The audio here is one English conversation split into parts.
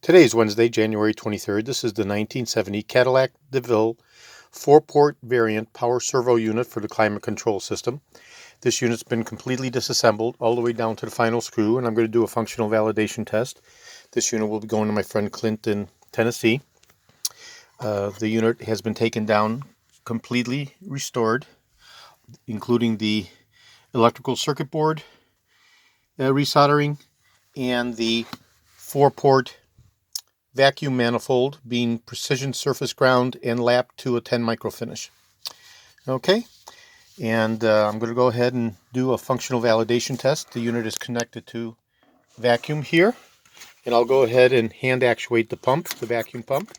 Today is Wednesday, January 23rd. This is the 1970 Cadillac DeVille 4-port variant power servo unit for the climate control system. This unit's been completely disassembled all the way down to the final screw, and I'm going to do a functional validation test. This unit will be going to my friend Clint in Tennessee. The unit has been taken down, completely restored, including the electrical circuit board resoldering and the 4-port vacuum manifold being precision surface ground and lapped to a 10 micro finish. Okay, and I'm going to go ahead and do a functional validation test. The unit is connected to vacuum here, and I'll go ahead and hand actuate the pump, the vacuum pump.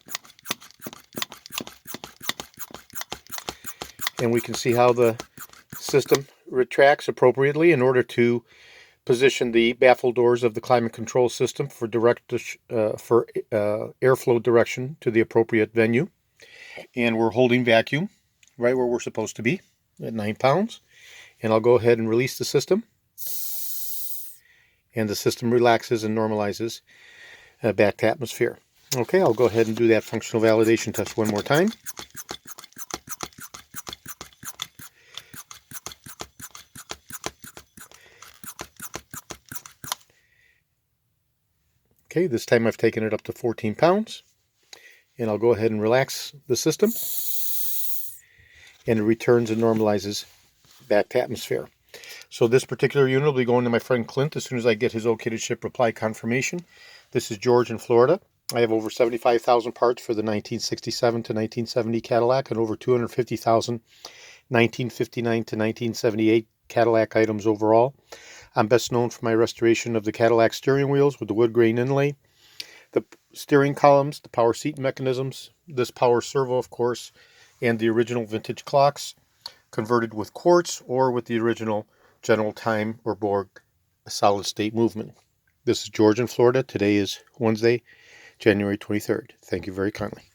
And we can see how the system retracts appropriately in order to position the baffle doors of the climate control system for airflow direction to the appropriate venue. And we're holding vacuum right where we're supposed to be at 9 pounds. And I'll go ahead and release the system. And the system relaxes and normalizes back to atmosphere. Okay, I'll go ahead and do that functional validation test one more time. Okay, this time I've taken it up to 14 pounds, and I'll go ahead and relax the system, and it returns and normalizes back to atmosphere. So this particular unit will be going to my friend Clint as soon as I get his OK to ship reply confirmation. This is George in Florida. I have over 75,000 parts for the 1967 to 1970 Cadillac and over 250,000 1959 to 1978 Cadillac items overall. I'm best known for my restoration of the Cadillac steering wheels with the wood grain inlay, the steering columns, the power seat mechanisms, this power servo, of course, and the original vintage clocks, converted with quartz or with the original General Time or Borg solid state movement. This is George in Florida. Today is Wednesday, January 23rd. Thank you very kindly.